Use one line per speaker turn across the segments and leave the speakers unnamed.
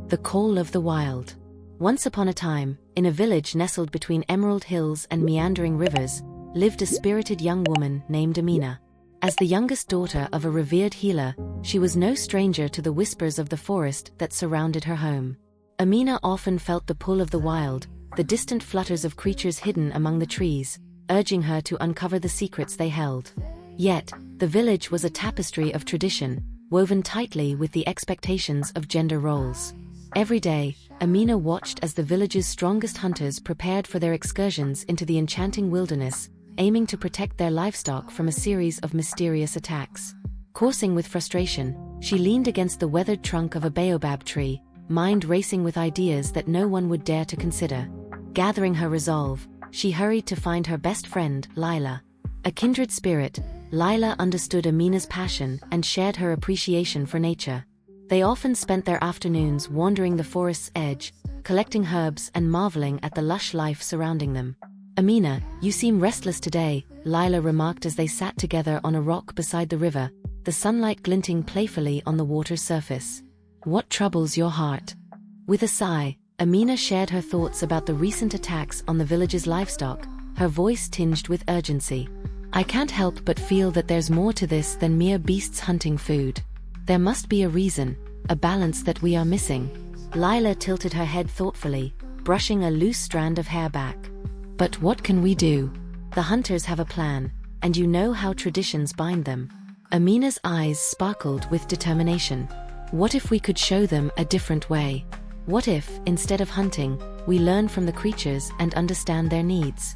The Call of the Wild. Once upon a time, in a village nestled between emerald hills and meandering rivers, lived a spirited young woman named Amina. As the youngest daughter of a revered healer, she was no stranger to the whispers of the forest that surrounded her home. Amina often felt the pull of the wild, the distant flutters of creatures hidden among the trees, urging her to uncover the secrets they held. Yet, the village was a tapestry of tradition, woven tightly with the expectations of gender roles. Every day, Amina watched as the village's strongest hunters prepared for their excursions into the enchanting wilderness, aiming to protect their livestock from a series of mysterious attacks. Coursing with frustration, she leaned against the weathered trunk of a baobab tree, mind racing with ideas that no one would dare to consider. Gathering her resolve, she hurried to find her best friend, Lila. A kindred spirit, Lila understood Amina's passion and shared her appreciation for nature. They often spent their afternoons wandering the forest's edge, collecting herbs and marveling at the lush life surrounding them. "Amina, you seem restless today," Lila remarked as they sat together on a rock beside the river, the sunlight glinting playfully on the water's surface. "What troubles your heart?" With a sigh, Amina shared her thoughts about the recent attacks on the village's livestock, her voice tinged with urgency. "I can't help but feel that there's more to this than mere beasts hunting food. There must be a reason, a balance that we are missing." Lila tilted her head thoughtfully, brushing a loose strand of hair back. "But what can we do? The hunters have a plan, and you know how traditions bind them." Amina's eyes sparkled with determination. "What if we could show them a different way? What if, instead of hunting, we learn from the creatures and understand their needs?"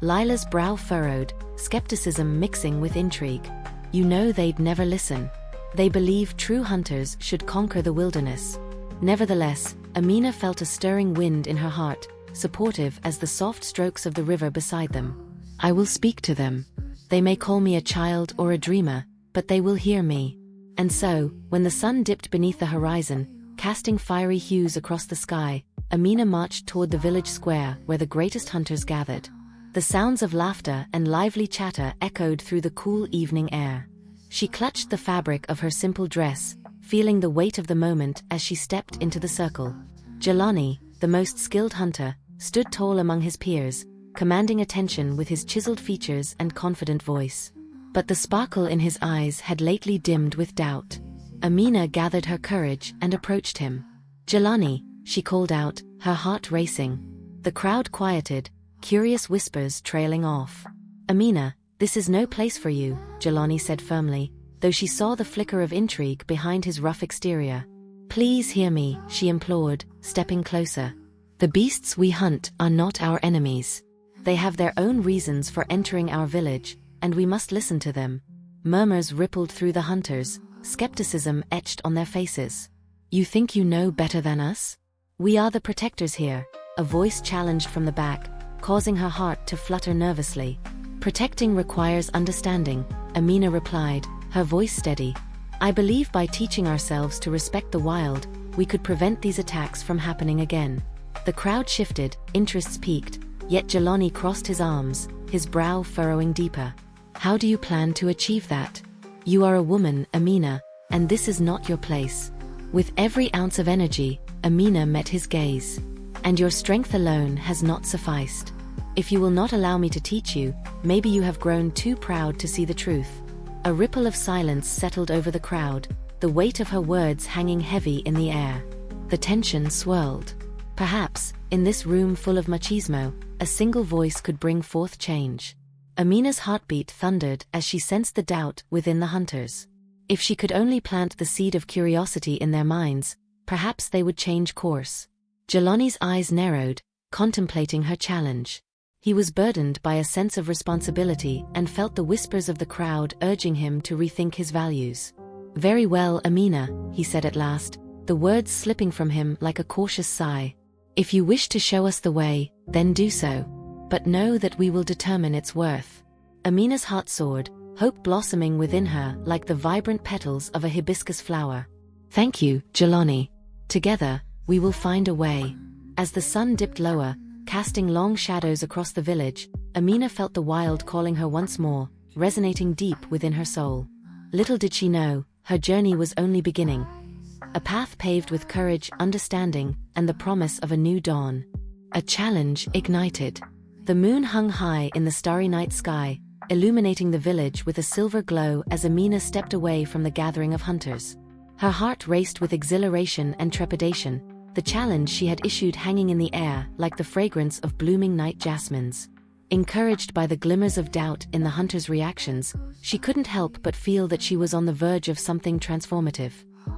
Lila's brow furrowed, skepticism mixing with intrigue. You know they'd never listen. They believe true hunters should conquer the wilderness. Nevertheless, Amina felt a stirring wind in her heart, supportive as the soft strokes of the river beside them. "I will speak to them. They may call me a child or a dreamer, but they will hear me." And so, when the sun dipped beneath the horizon, casting fiery hues across the sky, Amina marched toward the village square where the greatest hunters gathered. The sounds of laughter and lively chatter echoed through the cool evening air. She clutched the fabric of her simple dress, feeling the weight of the moment as she stepped into the circle. Jelani, the most skilled hunter, stood tall among his peers, commanding attention with his chiseled features and confident voice. But the sparkle in his eyes had lately dimmed with doubt. Amina gathered her courage and approached him. "Jelani," she called out, her heart racing. The crowd quieted, curious whispers trailing off. "Amina, this is no place for you," Jelani said firmly, though she saw the flicker of intrigue behind his rough exterior. "Please hear me," she implored, stepping closer. "The beasts we hunt are not our enemies. They have their own reasons for entering our village, and we must listen to them." Murmurs rippled through the hunters, skepticism etched on their faces. "You think you know better than us? We are the protectors here," a voice challenged from the back, causing her heart to flutter nervously. "Protecting requires understanding," Amina replied, her voice steady. "I believe by teaching ourselves to respect the wild, we could prevent these attacks from happening again." The crowd shifted, interests peaked, yet Jelani crossed his arms, his brow furrowing deeper. "How do you plan to achieve that? You are a woman, Amina, and this is not your place." With every ounce of energy, Amina met his gaze. "And your strength alone has not sufficed. If you will not allow me to teach you, maybe you have grown too proud to see the truth." A ripple of silence settled over the crowd, the weight of her words hanging heavy in the air. The tension swirled. Perhaps, in this room full of machismo, a single voice could bring forth change. Amina's heartbeat thundered as she sensed the doubt within the hunters. If she could only plant the seed of curiosity in their minds, perhaps they would change course. Jelani's eyes narrowed, contemplating her challenge. He was burdened by a sense of responsibility and felt the whispers of the crowd urging him to rethink his values. "Very well, Amina," he said at last, the words slipping from him like a cautious sigh. "If you wish to show us the way, then do so. But know that we will determine its worth." Amina's heart soared, hope blossoming within her like the vibrant petals of a hibiscus flower. "Thank you, Jelani. Together, we will find a way." As the sun dipped lower, casting long shadows across the village, Amina felt the wild calling her once more, resonating deep within her soul. Little did she know, her journey was only beginning. a path paved with courage, understanding, and the promise of a new dawn. A challenge ignited. The moon hung high in the starry night sky, illuminating the village with a silver glow as Amina stepped away from the gathering of hunters. Her heart raced with exhilaration and trepidation, the challenge she had issued hanging in the air like the fragrance of blooming night jasmines. Encouraged by the glimmers of doubt in the hunters' reactions, she couldn't help but feel that she was on the verge of something transformative.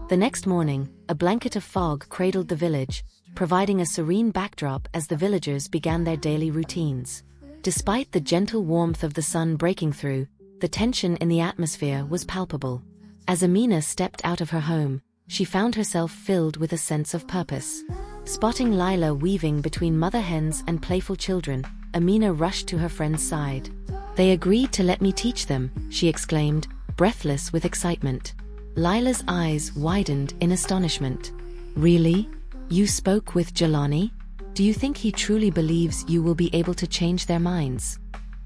The next morning, a blanket of fog cradled the village, providing a serene backdrop as the villagers began their daily routines. Despite the gentle warmth of the sun breaking through, the tension in the atmosphere was palpable. As Amina stepped out of her home, she found herself filled with a sense of purpose. Spotting Lila weaving between mother hens and playful children, Amina rushed to her friend's side. "They agreed to let me teach them," she exclaimed, breathless with excitement. Lila's eyes widened in astonishment. "Really? You spoke with Jelani? Do you think he truly believes you will be able to change their minds?"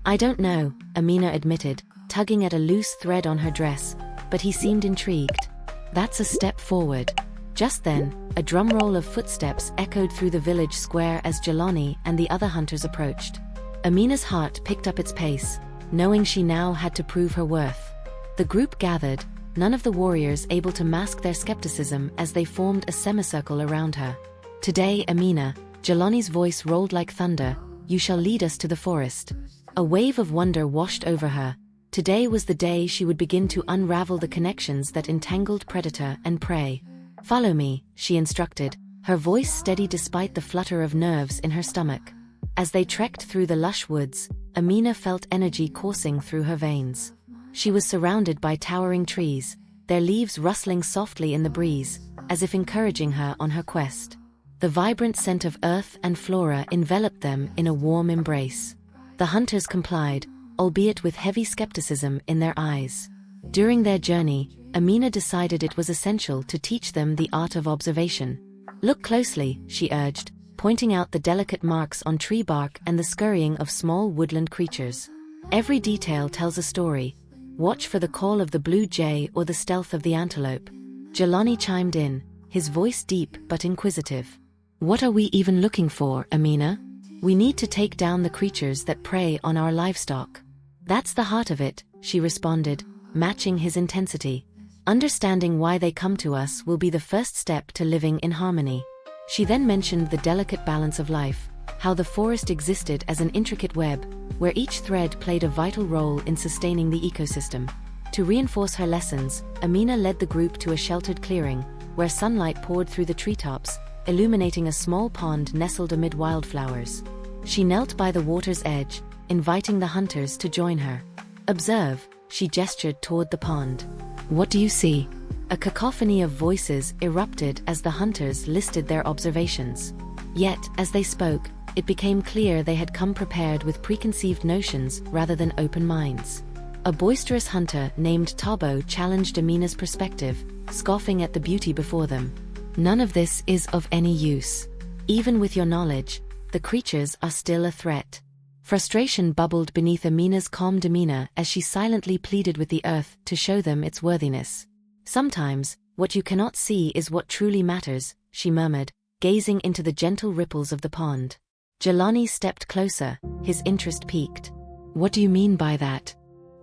"I don't know," Amina admitted, tugging at a loose thread on her dress, but he seemed intrigued. "That's a step forward." Just then, a drumroll of footsteps echoed through the village square as Jelani and the other hunters approached. Amina's heart picked up its pace, knowing she now had to prove her worth. The group gathered, none of the warriors able to mask their skepticism as they formed a semicircle around her. "Today, Amina," Jelani's voice rolled like thunder, "you shall lead us to the forest." A wave of wonder washed over her. Today was the day she would begin to unravel the connections that entangled predator and prey. "Follow me," she instructed, her voice steady despite the flutter of nerves in her stomach. As they trekked through the lush woods, Amina felt energy coursing through her veins. She was surrounded by towering trees, their leaves rustling softly in the breeze, as if encouraging her on her quest. The vibrant scent of earth and flora enveloped them in a warm embrace. The hunters complied, albeit with heavy skepticism in their eyes. During their journey, Amina decided it was essential to teach them the art of observation. "Look closely," she urged, pointing out the delicate marks on tree bark and the scurrying of small woodland creatures. "Every detail tells a story. Watch for the call of the blue jay or the stealth of the antelope." Jelani chimed in, his voice deep but inquisitive. "What are we even looking for, Amina? We need to take down the creatures that prey on our livestock." "That's the heart of it," she responded, matching his intensity. "Understanding why they come to us will be the first step to living in harmony." She then mentioned the delicate balance of life, how the forest existed as an intricate web, where each thread played a vital role in sustaining the ecosystem. To reinforce her lessons, Amina led the group to a sheltered clearing, where sunlight poured through the treetops, illuminating a small pond nestled amid wildflowers. She knelt by the water's edge, inviting the hunters to join her. "Observe," she gestured toward the pond. "What do you see?" A cacophony of voices erupted as the hunters listed their observations. Yet, as they spoke, it became clear they had come prepared with preconceived notions rather than open minds. A boisterous hunter named Tabo challenged Amina's perspective, scoffing at the beauty before them. "None of this is of any use. Even with your knowledge, the creatures are still a threat." Frustration bubbled beneath Amina's calm demeanor as she silently pleaded with the earth to show them its worthiness. "Sometimes, what you cannot see is what truly matters," she murmured, gazing into the gentle ripples of the pond. Jelani stepped closer, his interest piqued. "What do you mean by that?"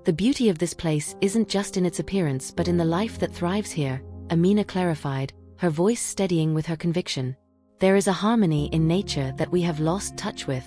"The beauty of this place isn't just in its appearance but in the life that thrives here," Amina clarified, her voice steadying with her conviction. "There is a harmony in nature that we have lost touch with.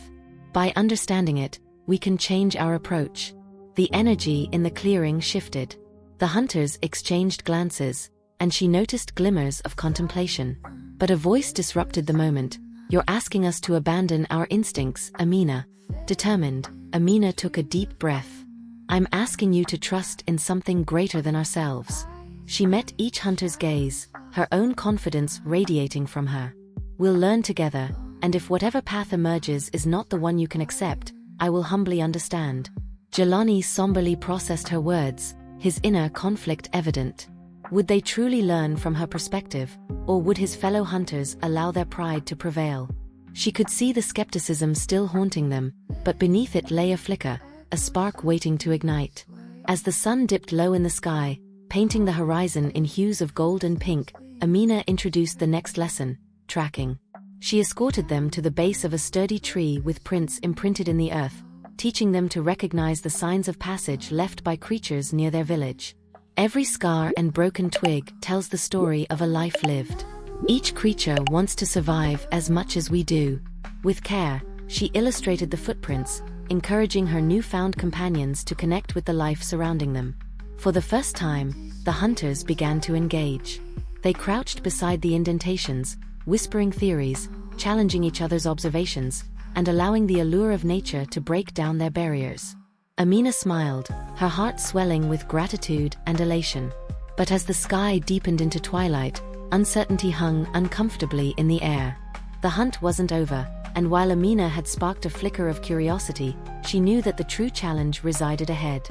By understanding it, we can change our approach." The energy in the clearing shifted. The hunters exchanged glances, and she noticed glimmers of contemplation. But a voice disrupted the moment. "You're asking us to abandon our instincts, Amina." Determined, Amina took a deep breath. "I'm asking you to trust in something greater than ourselves." She met each hunter's gaze, her own confidence radiating from her. "We'll learn together, and if whatever path emerges is not the one you can accept, I will humbly understand." Jelani somberly processed her words, his inner conflict evident. Would they truly learn from her perspective, or would his fellow hunters allow their pride to prevail? She could see the skepticism still haunting them, but beneath it lay a flicker, a spark waiting to ignite. As the sun dipped low in the sky, painting the horizon in hues of gold and pink, Amina introduced the next lesson, tracking. She escorted them to the base of a sturdy tree with prints imprinted in the earth, teaching them to recognize the signs of passage left by creatures near their village. Every scar and broken twig tells the story of a life lived. Each creature wants to survive as much as we do. With care, she illustrated the footprints, encouraging her newfound companions to connect with the life surrounding them. For the first time, the hunters began to engage. They crouched beside the indentations, whispering theories, challenging each other's observations, and allowing the allure of nature to break down their barriers. Amina smiled, her heart swelling with gratitude and elation. But as the sky deepened into twilight, uncertainty hung uncomfortably in the air. The hunt wasn't over, and while Amina had sparked a flicker of curiosity, she knew that the true challenge resided ahead.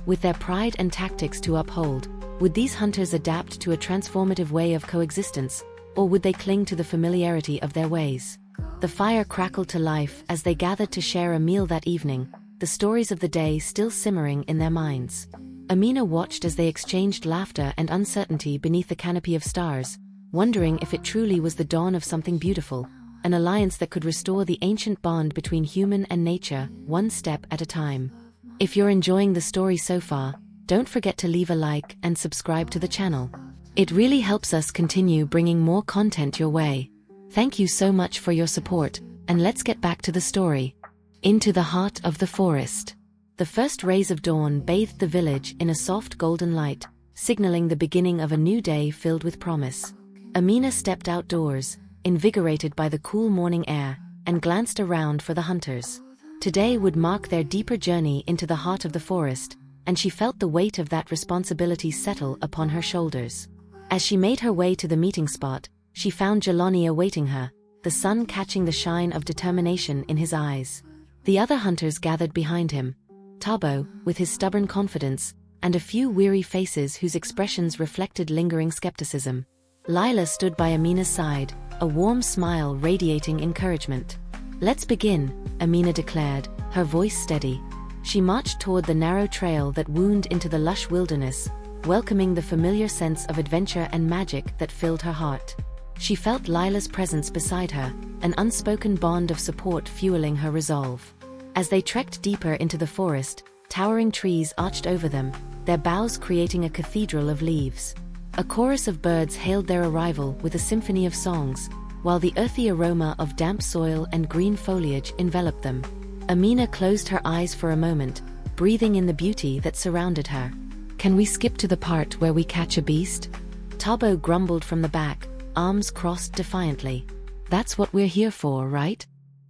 With their pride and tactics to uphold, would these hunters adapt to a transformative way of coexistence, or would they cling to the familiarity of their ways? The fire crackled to life as they gathered to share a meal that evening, the stories of the day still simmering in their minds. Amina watched as they exchanged laughter and uncertainty beneath the canopy of stars, wondering if it truly was the dawn of something beautiful, an alliance that could restore the ancient bond between human and nature, one step at a time. If you're enjoying the story so far, don't forget to leave a like and subscribe to the channel. It really helps us continue bringing more content your way. Thank you so much for your support, and let's get back to the story. Into the heart of the forest. The first rays of dawn bathed the village in a soft golden light, signaling the beginning of a new day filled with promise. Amina stepped outdoors, invigorated by the cool morning air, and glanced around for the hunters. Today would mark their deeper journey into the heart of the forest, and she felt the weight of that responsibility settle upon her shoulders. As she made her way to the meeting spot, she found Jelani awaiting her, the sun catching the shine of determination in his eyes. The other hunters gathered behind him, Tabo, with his stubborn confidence, and a few weary faces whose expressions reflected lingering skepticism. Lila stood by Amina's side, a warm smile radiating encouragement. "Let's begin," Amina declared, her voice steady. She marched toward the narrow trail that wound into the lush wilderness, welcoming the familiar sense of adventure and magic that filled her heart. She felt Lila's presence beside her, an unspoken bond of support fueling her resolve. As they trekked deeper into the forest, towering trees arched over them, their boughs creating a cathedral of leaves. A chorus of birds hailed their arrival with a symphony of songs, while the earthy aroma of damp soil and green foliage enveloped them. Amina closed her eyes for a moment, breathing in the beauty that surrounded her. "Can we skip to the part where we catch a beast?" Tabo grumbled from the back, arms crossed defiantly. "That's what we're here for, right?"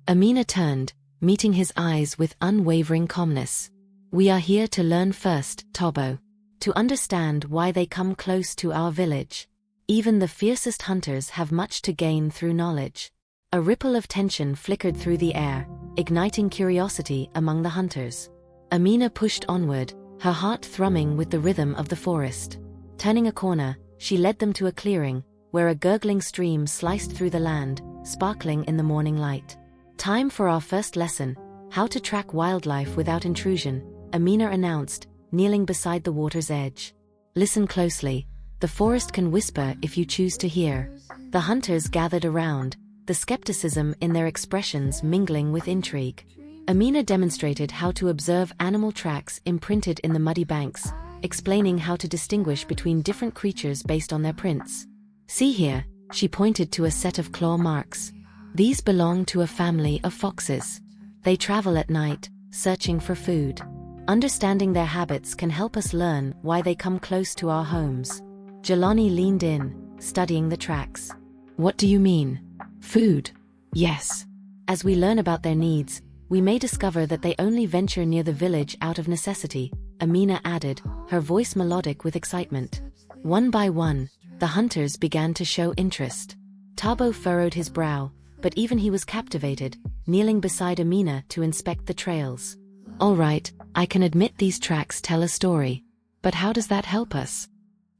Amina turned, meeting his eyes with unwavering calmness. "We are here to learn first, Tabo. To understand why they come close to our village. Even the fiercest hunters have much to gain through knowledge." A ripple of tension flickered through the air, igniting curiosity among the hunters. Amina pushed onward, her heart thrumming with the rhythm of the forest. Turning a corner, she led them to a clearing, where a gurgling stream sliced through the land, sparkling in the morning light. "Time for our first lesson, how to track wildlife without intrusion," Amina announced, kneeling beside the water's edge. "Listen closely. The forest can whisper if you choose to hear." The hunters gathered around, the skepticism in their expressions mingling with intrigue. Amina demonstrated how to observe animal tracks imprinted in the muddy banks, explaining how to distinguish between different creatures based on their prints. "See here," she pointed to a set of claw marks. "These belong to a family of foxes. They travel at night, searching for food. Understanding their habits can help us learn why they come close to our homes." Jelani leaned in, studying the tracks. "What do you mean? Food?" "Yes. As we learn about their needs, we may discover that they only venture near the village out of necessity," Amina added, her voice melodic with excitement. One by one, the hunters began to show interest. Tabo furrowed his brow, but even he was captivated, kneeling beside Amina to inspect the trails. "All right, I can admit these tracks tell a story. But how does that help us?"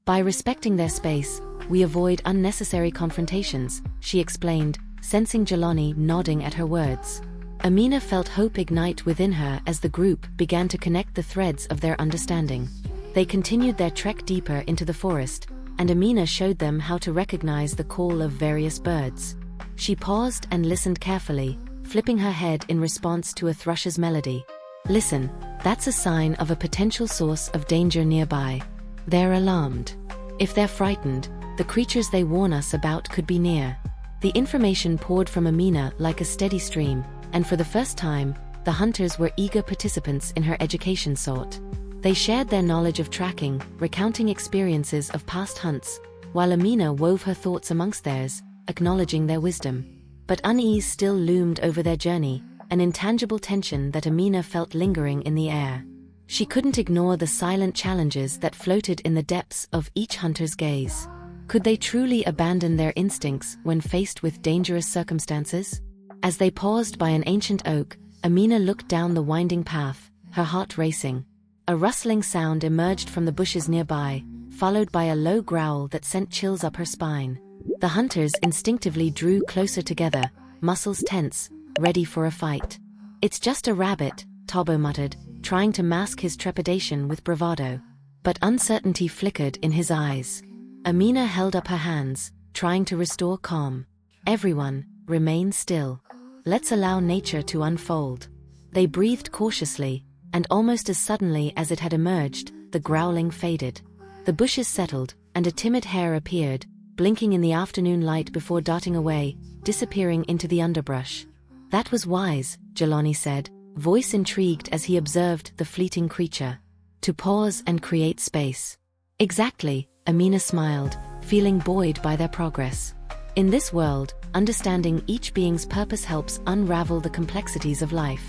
"By respecting their space, we avoid unnecessary confrontations," she explained, sensing Jelani nodding at her words. Amina felt hope ignite within her as the group began to connect the threads of their understanding. They continued their trek deeper into the forest, and Amina showed them how to recognize the call of various birds. She paused and listened carefully, flipping her head in response to a thrush's melody. Listen, that's a sign of a potential source of danger nearby. They're alarmed. If they're frightened, the creatures they warn us about could be near. The information poured from Amina like a steady stream, and for the first time, the hunters were eager participants in her education sought. They shared their knowledge of tracking, recounting experiences of past hunts, while Amina wove her thoughts amongst theirs, acknowledging their wisdom. But unease still loomed over their journey, an intangible tension that Amina felt lingering in the air. She couldn't ignore the silent challenges that floated in the depths of each hunter's gaze. Could they truly abandon their instincts when faced with dangerous circumstances? As they paused by an ancient oak, Amina looked down the winding path, her heart racing. A rustling sound emerged from the bushes nearby, followed by a low growl that sent chills up her spine. The hunters instinctively drew closer together, muscles tense, ready for a fight. "It's just a rabbit," Tabo muttered, trying to mask his trepidation with bravado. But uncertainty flickered in his eyes. Amina held up her hands, trying to restore calm. "Everyone, remain still. Let's allow nature to unfold." They breathed cautiously, and almost as suddenly as it had emerged, the growling faded. The bushes settled, and a timid hare appeared, blinking in the afternoon light before darting away, disappearing into the underbrush. "That was wise," Jelani said, voice intrigued as he observed the fleeting creature. "To pause and create space." "Exactly," Amina smiled, feeling buoyed by their progress. In this world, understanding each being's purpose helps unravel the complexities of life.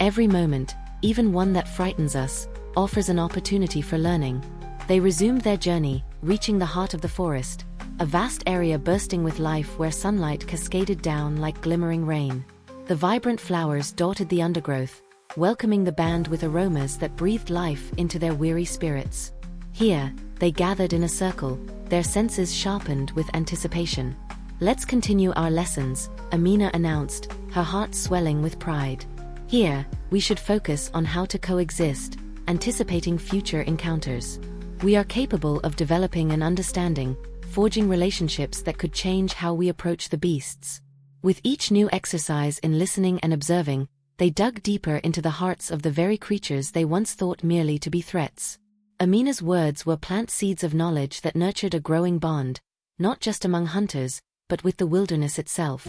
Every moment, even one that frightens us, offers an opportunity for learning. They resumed their journey, reaching the heart of the forest, a vast area bursting with life where sunlight cascaded down like glimmering rain. The vibrant flowers dotted the undergrowth, welcoming the band with aromas that breathed life into their weary spirits. Here, they gathered in a circle, their senses sharpened with anticipation. "Let's continue our lessons," Amina announced, her heart swelling with pride. "Here, we should focus on how to coexist, anticipating future encounters. We are capable of developing an understanding, forging relationships that could change how we approach the beasts." With each new exercise in listening and observing, they dug deeper into the hearts of the very creatures they once thought merely to be threats. Amina's words were plant seeds of knowledge that nurtured a growing bond, not just among hunters, but with the wilderness itself.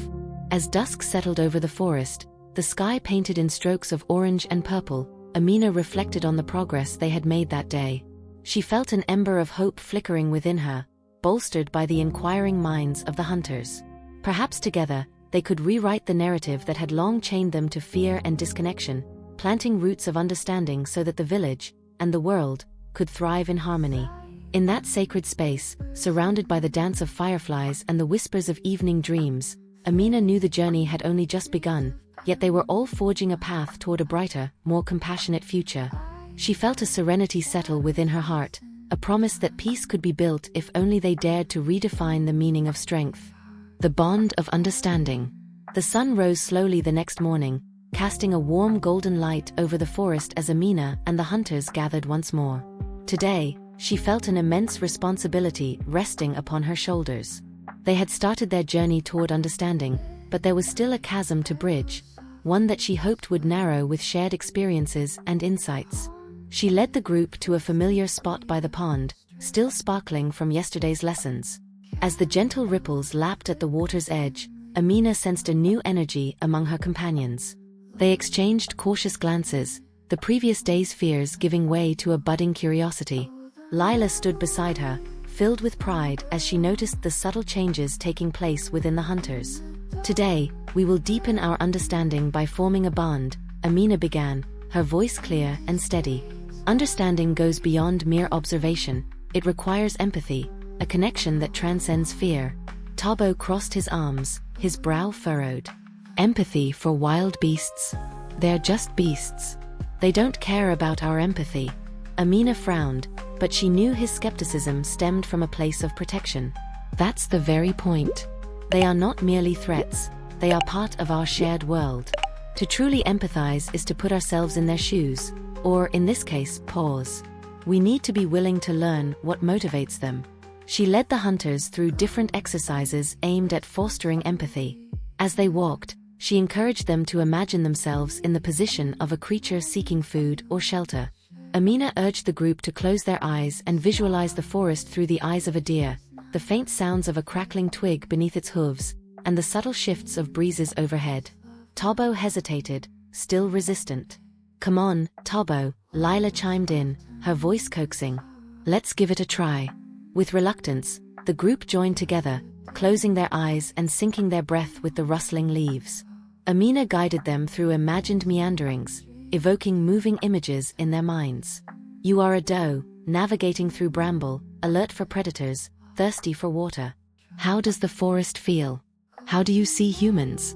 As dusk settled over the forest, the sky painted in strokes of orange and purple, Amina reflected on the progress they had made that day. She felt an ember of hope flickering within her, bolstered by the inquiring minds of the hunters. Perhaps together, they could rewrite the narrative that had long chained them to fear and disconnection, planting roots of understanding so that the village, and the world, could thrive in harmony. In that sacred space, surrounded by the dance of fireflies and the whispers of evening dreams, Amina knew the journey had only just begun, yet they were all forging a path toward a brighter, more compassionate future. She felt a serenity settle within her heart, a promise that peace could be built if only they dared to redefine the meaning of strength. The bond of understanding. The sun rose slowly the next morning, casting a warm golden light over the forest as Amina and the hunters gathered once more. Today, she felt an immense responsibility resting upon her shoulders. They had started their journey toward understanding, but there was still a chasm to bridge, one that she hoped would narrow with shared experiences and insights. She led the group to a familiar spot by the pond, still sparkling from yesterday's lessons. As the gentle ripples lapped at the water's edge, Amina sensed a new energy among her companions. They exchanged cautious glances, the previous day's fears giving way to a budding curiosity. Lila stood beside her, filled with pride as she noticed the subtle changes taking place within the hunters. "Today, we will deepen our understanding by forming a bond," Amina began, her voice clear and steady. "Understanding goes beyond mere observation, it requires empathy, a connection that transcends fear." Tabo crossed his arms, his brow furrowed. "Empathy for wild beasts? They're just beasts. They don't care about our empathy." Amina frowned, but she knew his skepticism stemmed from a place of protection. "That's the very point. They are not merely threats, they are part of our shared world. To truly empathize is to put ourselves in their shoes, or in this case, pause. We need to be willing to learn what motivates them. She led the hunters through different exercises aimed at fostering empathy. As they walked, she encouraged them to imagine themselves in the position of a creature seeking food or shelter. Amina urged the group to close their eyes and visualize the forest through the eyes of a deer, the faint sounds of a crackling twig beneath its hooves, and the subtle shifts of breezes overhead. Tobo hesitated, still resistant. "Come on, Tobo," Lila chimed in, her voice coaxing. "Let's give it a try." With reluctance, the group joined together, closing their eyes and sinking their breath with the rustling leaves. Amina guided them through imagined meanderings, evoking moving images in their minds. You are a doe, navigating through bramble, alert for predators, thirsty for water. How does the forest feel? How do you see humans?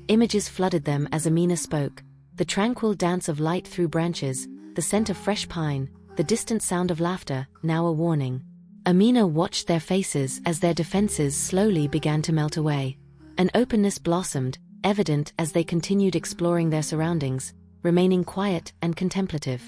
Images flooded them as Amina spoke, the tranquil dance of light through branches, the scent of fresh pine, the distant sound of laughter, now a warning. Amina watched their faces as their defenses slowly began to melt away. An openness blossomed, evident as they continued exploring their surroundings, remaining quiet and contemplative.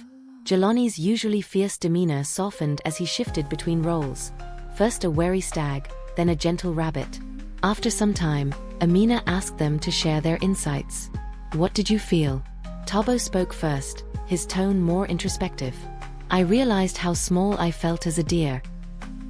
Jelani's usually fierce demeanor softened as he shifted between roles, first a wary stag, then a gentle rabbit. After some time, Amina asked them to share their insights. "What did you feel?" Tobo spoke first, his tone more introspective. "I realized how small I felt as a deer.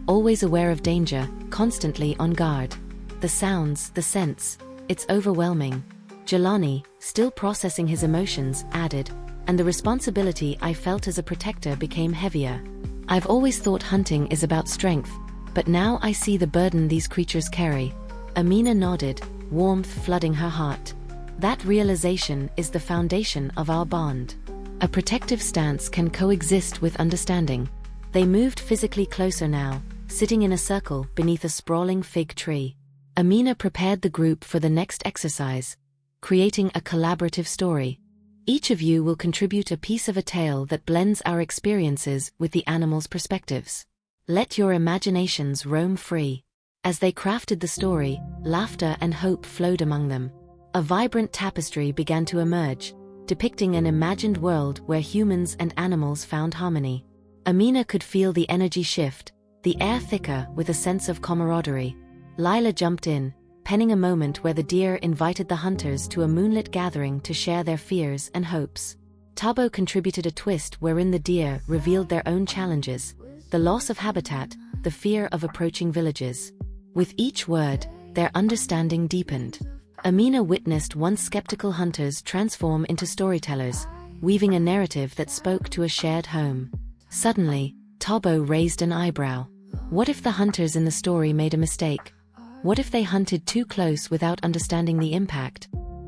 Always aware of danger, constantly on guard. The sounds, the scents, it's overwhelming." Jelani, still processing his emotions, added, "And the responsibility I felt as a protector became heavier. I've always thought hunting is about strength, but now I see the burden these creatures carry." Amina nodded, warmth flooding her heart. "That realization is the foundation of our bond. A protective stance can coexist with understanding." They moved physically closer now, sitting in a circle beneath a sprawling fig tree. Amina prepared the group for the next exercise, creating a collaborative story. Each of you will contribute a piece of a tale that blends our experiences with the animals' perspectives. Let your imaginations roam free. As they crafted the story, laughter and hope flowed among them. A vibrant tapestry began to emerge, depicting an imagined world where humans and animals found harmony. Amina could feel the energy shift, the air thicker with a sense of camaraderie. Lila jumped in, penning a moment where the deer invited the hunters to a moonlit gathering to share their fears and hopes. Tabo contributed a twist wherein the deer revealed their own challenges, the loss of habitat, the fear of approaching villages. With each word, their understanding deepened. Amina witnessed once skeptical hunters transform into storytellers, weaving a narrative that spoke to a shared home. Suddenly, Tabo raised an eyebrow. What if the hunters in the story made a mistake? What if they hunted too close without understanding the impact?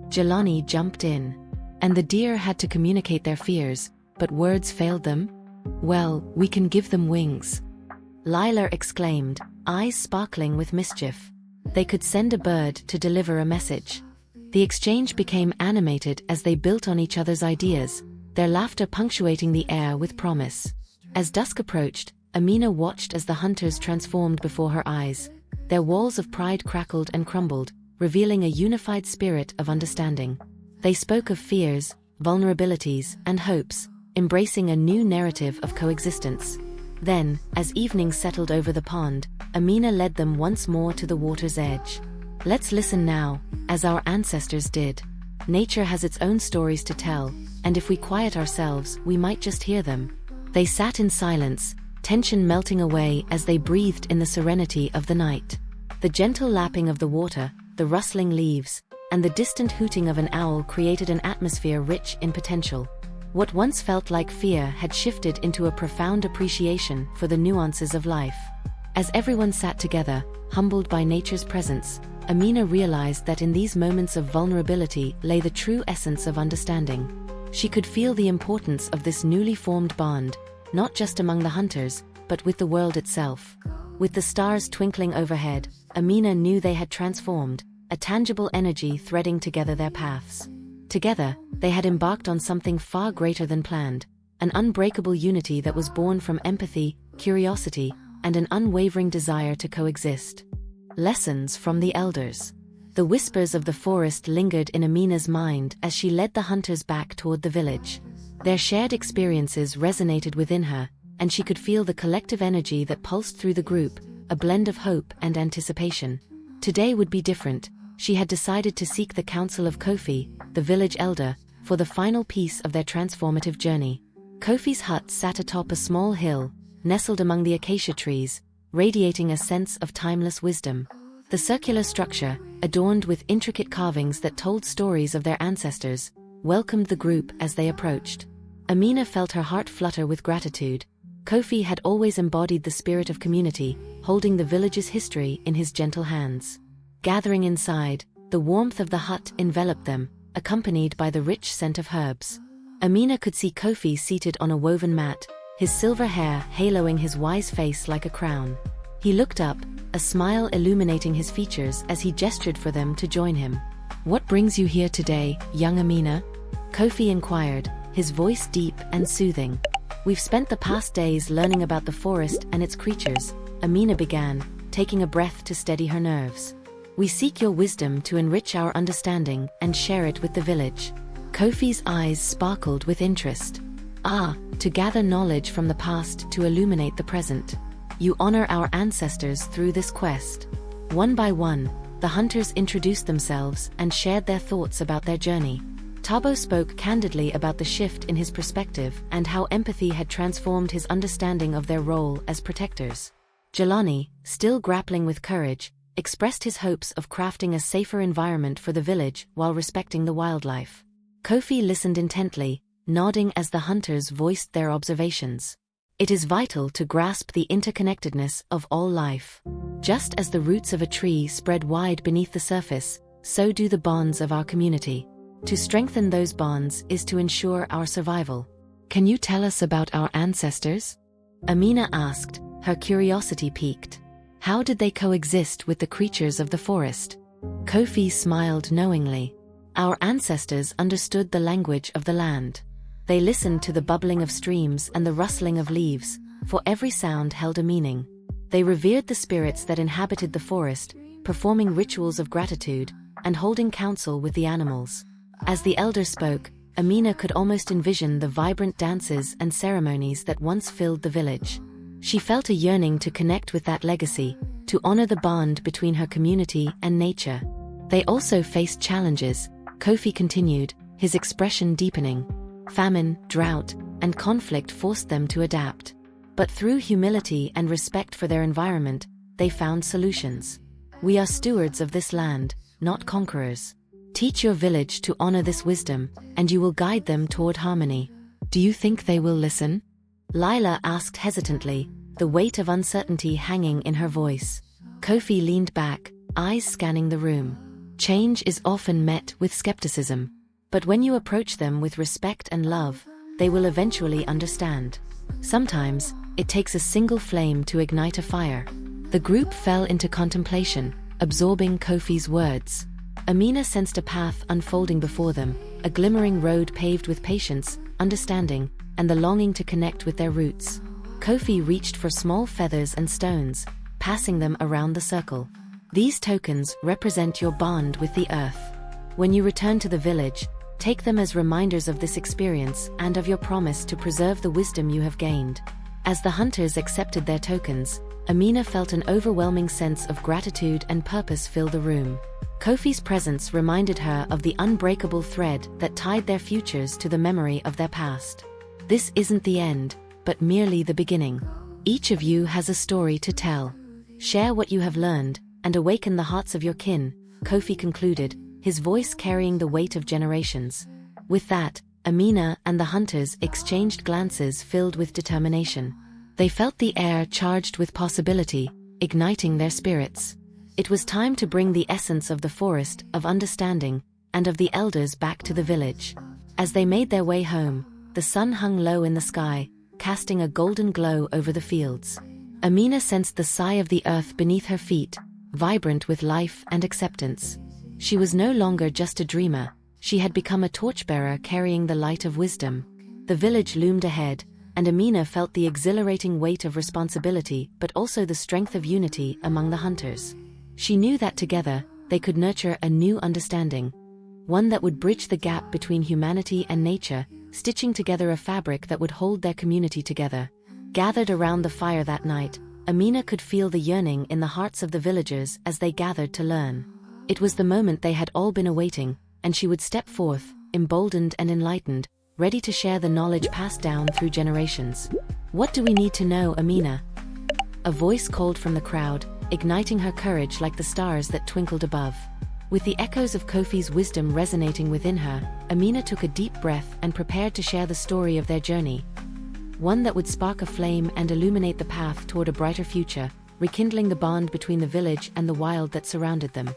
Jelani jumped in. And the deer had to communicate their fears, but words failed them? "Well, we can give them wings," Lila exclaimed, eyes sparkling with mischief. They could send a bird to deliver a message. The exchange became animated as they built on each other's ideas, their laughter punctuating the air with promise. As dusk approached, Amina watched as the hunters transformed before her eyes. Their walls of pride crackled and crumbled, revealing a unified spirit of understanding. They spoke of fears, vulnerabilities, and hopes, embracing a new narrative of coexistence. Then, as evening settled over the pond, Amina led them once more to the water's edge. "Let's listen now, as our ancestors did. Nature has its own stories to tell, and if we quiet ourselves, we might just hear them." They sat in silence, tension melting away as they breathed in the serenity of the night. The gentle lapping of the water, the rustling leaves, and the distant hooting of an owl created an atmosphere rich in potential. What once felt like fear had shifted into a profound appreciation for the nuances of life. As everyone sat together, humbled by nature's presence, Amina realized that in these moments of vulnerability lay the true essence of understanding. She could feel the importance of this newly formed bond, not just among the hunters, but with the world itself. With the stars twinkling overhead, Amina knew they had transformed, a tangible energy threading together their paths. Together, they had embarked on something far greater than planned, an unbreakable unity that was born from empathy, curiosity, and an unwavering desire to coexist. Lessons from the elders. The whispers of the forest lingered in Amina's mind as she led the hunters back toward the village. Their shared experiences resonated within her, and she could feel the collective energy that pulsed through the group, a blend of hope and anticipation. Today would be different. She had decided to seek the counsel of Kofi, the village elder, for the final piece of their transformative journey. Kofi's hut sat atop a small hill, nestled among the acacia trees, radiating a sense of timeless wisdom. The circular structure, adorned with intricate carvings that told stories of their ancestors, welcomed the group as they approached. Amina felt her heart flutter with gratitude. Kofi had always embodied the spirit of community, holding the village's history in his gentle hands. Gathering inside, the warmth of the hut enveloped them, accompanied by the rich scent of herbs. Amina could see Kofi seated on a woven mat, his silver hair haloing his wise face like a crown. He looked up, a smile illuminating his features as he gestured for them to join him. "What brings you here today, young Amina?" Kofi inquired, his voice deep and soothing. "We've spent the past days learning about the forest and its creatures," Amina began, taking a breath to steady her nerves. "We seek your wisdom to enrich our understanding and share it with the village." Kofi's eyes sparkled with interest. "Ah, to gather knowledge from the past to illuminate the present. You honor our ancestors through this quest." One by one, the hunters introduced themselves and shared their thoughts about their journey. Tabo spoke candidly about the shift in his perspective and how empathy had transformed his understanding of their role as protectors. Jelani, still grappling with courage, expressed his hopes of crafting a safer environment for the village while respecting the wildlife. Kofi listened intently, nodding as the hunters voiced their observations. "It is vital to grasp the interconnectedness of all life. Just as the roots of a tree spread wide beneath the surface, so do the bonds of our community. To strengthen those bonds is to ensure our survival." "Can you tell us about our ancestors?" Amina asked, her curiosity piqued. "How did they coexist with the creatures of the forest?" Kofi smiled knowingly. "Our ancestors understood the language of the land. They listened to the bubbling of streams and the rustling of leaves, for every sound held a meaning. They revered the spirits that inhabited the forest, performing rituals of gratitude and holding counsel with the animals." As the elder spoke, Amina could almost envision the vibrant dances and ceremonies that once filled the village. She felt a yearning to connect with that legacy, to honor the bond between her community and nature. They also faced challenges, Kofi continued, his expression deepening. Famine, drought, and conflict forced them to adapt. But through humility and respect for their environment, they found solutions. "We are stewards of this land, not conquerors. Teach your village to honor this wisdom, and you will guide them toward harmony." "Do you think they will listen?" Lila asked hesitantly, the weight of uncertainty hanging in her voice. Kofi leaned back, eyes scanning the room. Change is often met with skepticism. But when you approach them with respect and love, they will eventually understand. Sometimes, it takes a single flame to ignite a fire. The group fell into contemplation, absorbing Kofi's words. Amina sensed a path unfolding before them, a glimmering road paved with patience, understanding, and the longing to connect with their roots. Kofi reached for small feathers and stones, passing them around the circle. "These tokens represent your bond with the earth. When you return to the village, take them as reminders of this experience and of your promise to preserve the wisdom you have gained." As the hunters accepted their tokens, Amina felt an overwhelming sense of gratitude and purpose fill the room. Kofi's presence reminded her of the unbreakable thread that tied their futures to the memory of their past. "This isn't the end, but merely the beginning. Each of you has a story to tell. Share what you have learned, and awaken the hearts of your kin," Kofi concluded, his voice carrying the weight of generations. With that, Amina and the hunters exchanged glances filled with determination. They felt the air charged with possibility, igniting their spirits. It was time to bring the essence of the forest, of understanding, and of the elders back to the village. As they made their way home, the sun hung low in the sky, casting a golden glow over the fields. Amina sensed the sigh of the earth beneath her feet, vibrant with life and acceptance. She was no longer just a dreamer, she had become a torchbearer carrying the light of wisdom. The village loomed ahead, and Amina felt the exhilarating weight of responsibility but also the strength of unity among the hunters. She knew that together, they could nurture a new understanding, one that would bridge the gap between humanity and nature, stitching together a fabric that would hold their community together. Gathered around the fire that night, Amina could feel the yearning in the hearts of the villagers as they gathered to learn. It was the moment they had all been awaiting, and she would step forth, emboldened and enlightened, ready to share the knowledge passed down through generations. "What do we need to know, Amina?" A voice called from the crowd, igniting her courage like the stars that twinkled above. With the echoes of Kofi's wisdom resonating within her, Amina took a deep breath and prepared to share the story of their journey. One that would spark a flame and illuminate the path toward a brighter future, rekindling the bond between the village and the wild that surrounded them.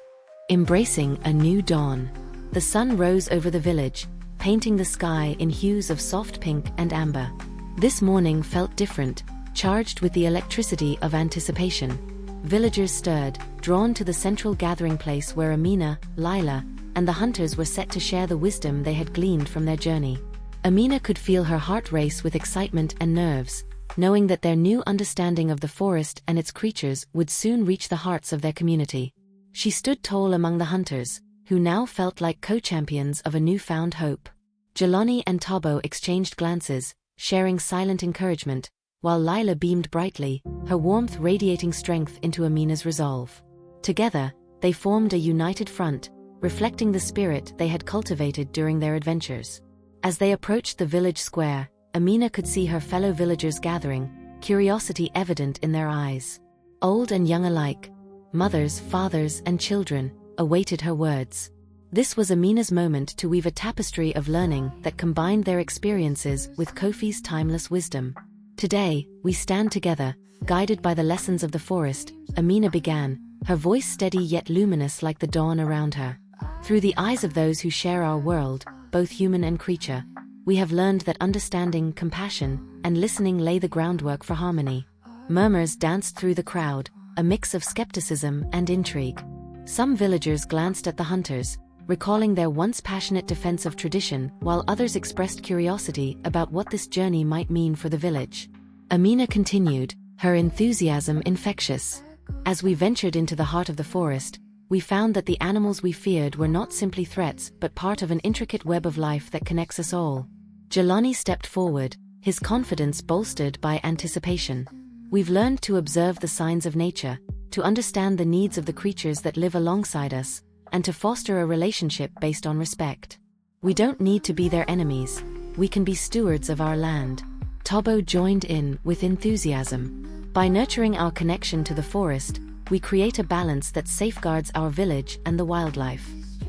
Embracing a new dawn. The sun rose over the village, painting the sky in hues of soft pink and amber. This morning felt different, charged with the electricity of anticipation. Villagers stirred, drawn to the central gathering place where Amina, Lila, and the hunters were set to share the wisdom they had gleaned from their journey. Amina could feel her heart race with excitement and nerves, knowing that their new understanding of the forest and its creatures would soon reach the hearts of their community. She stood tall among the hunters, who now felt like co-champions of a newfound hope. Jelani and Tobo exchanged glances, sharing silent encouragement, while Lila beamed brightly, her warmth radiating strength into Amina's resolve. Together, they formed a united front, reflecting the spirit they had cultivated during their adventures. As they approached the village square, Amina could see her fellow villagers gathering, curiosity evident in their eyes. Old and young alike, mothers, fathers, and children, awaited her words. This was Amina's moment to weave a tapestry of learning that combined their experiences with Kofi's timeless wisdom. "Today, we stand together, guided by the lessons of the forest," Amina began, her voice steady yet luminous like the dawn around her. "Through the eyes of those who share our world, both human and creature, we have learned that understanding, compassion, and listening lay the groundwork for harmony." Murmurs danced through the crowd, a mix of skepticism and intrigue. Some villagers glanced at the hunters, recalling their once passionate defense of tradition, while others expressed curiosity about what this journey might mean for the village. Amina continued, her enthusiasm infectious. "As we ventured into the heart of the forest, we found that the animals we feared were not simply threats but part of an intricate web of life that connects us all." Jelani stepped forward, his confidence bolstered by anticipation. "We've learned to observe the signs of nature, to understand the needs of the creatures that live alongside us, and to foster a relationship based on respect. We don't need to be their enemies, we can be stewards of our land." Tobo joined in with enthusiasm. "By nurturing our connection to the forest, we create a balance that safeguards our village and the wildlife.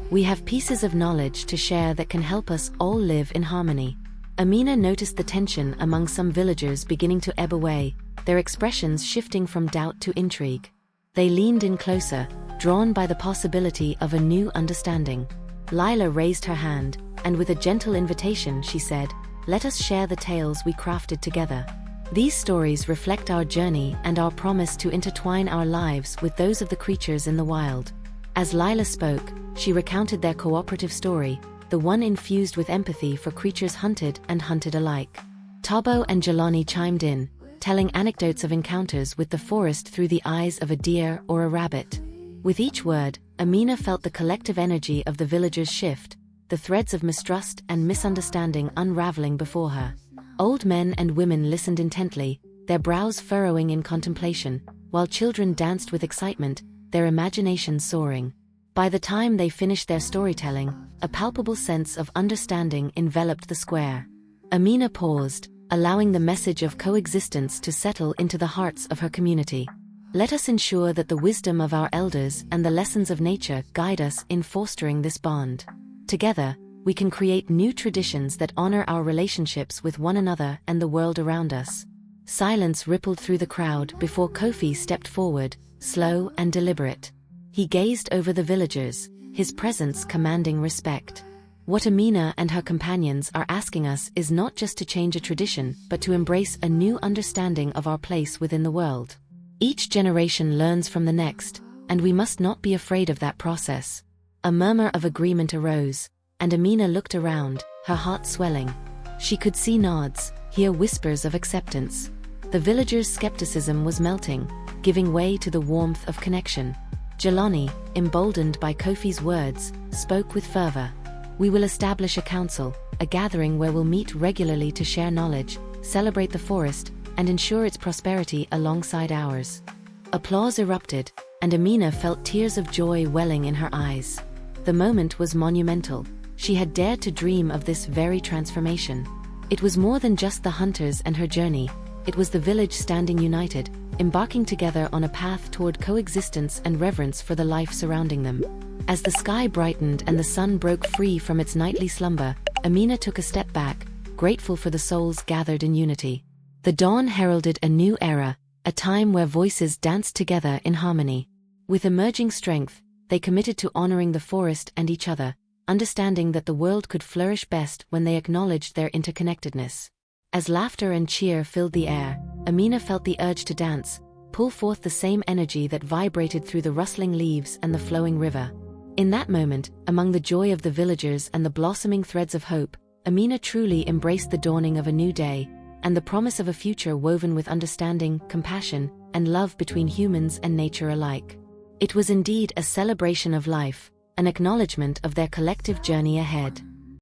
We have pieces of knowledge to share that can help us all live in harmony." Amina noticed the tension among some villagers beginning to ebb away, their expressions shifting from doubt to intrigue. They leaned in closer, drawn by the possibility of a new understanding. Lila raised her hand, and with a gentle invitation she said, "Let us share the tales we crafted together. These stories reflect our journey and our promise to intertwine our lives with those of the creatures in the wild." As Lila spoke, she recounted their cooperative story, the one infused with empathy for creatures hunted and hunted alike. Tobo and Jelani chimed in, telling anecdotes of encounters with the forest through the eyes of a deer or a rabbit. With each word, Amina felt the collective energy of the villagers shift, the threads of mistrust and misunderstanding unraveling before her. Old men and women listened intently, their brows furrowing in contemplation, while children danced with excitement, their imaginations soaring. By the time they finished their storytelling, a palpable sense of understanding enveloped the square. Amina paused, allowing the message of coexistence to settle into the hearts of her community. "Let us ensure that the wisdom of our elders and the lessons of nature guide us in fostering this bond. Together, we can create new traditions that honor our relationships with one another and the world around us." Silence rippled through the crowd before Kofi stepped forward, slow and deliberate. He gazed over the villagers, his presence commanding respect. "What Amina and her companions are asking us is not just to change a tradition but to embrace a new understanding of our place within the world. Each generation learns from the next, and we must not be afraid of that process." A murmur of agreement arose, and Amina looked around, her heart swelling. She could see nods, hear whispers of acceptance. The villagers' skepticism was melting, giving way to the warmth of connection. Jelani, emboldened by Kofi's words, spoke with fervor. "We will establish a council, a gathering where we'll meet regularly to share knowledge, celebrate the forest, and ensure its prosperity alongside ours. Applause erupted, and Amina felt tears of joy welling in her eyes. The moment was monumental. She had dared to dream of this very transformation. It was more than just the hunters and her journey. It was the village standing united, embarking together on a path toward coexistence and reverence for the life surrounding them. As the sky brightened and the sun broke free from its nightly slumber, Amina took a step back, grateful for the souls gathered in unity. The dawn heralded a new era, a time where voices danced together in harmony. With emerging strength, they committed to honoring the forest and each other, understanding that the world could flourish best when they acknowledged their interconnectedness. As laughter and cheer filled the air, Amina felt the urge to dance, pull forth the same energy that vibrated through the rustling leaves and the flowing river. In that moment, among the joy of the villagers and the blossoming threads of hope, Amina truly embraced the dawning of a new day, and the promise of a future woven with understanding, compassion, and love between humans and nature alike. It was indeed a celebration of life, an acknowledgement of their collective journey ahead.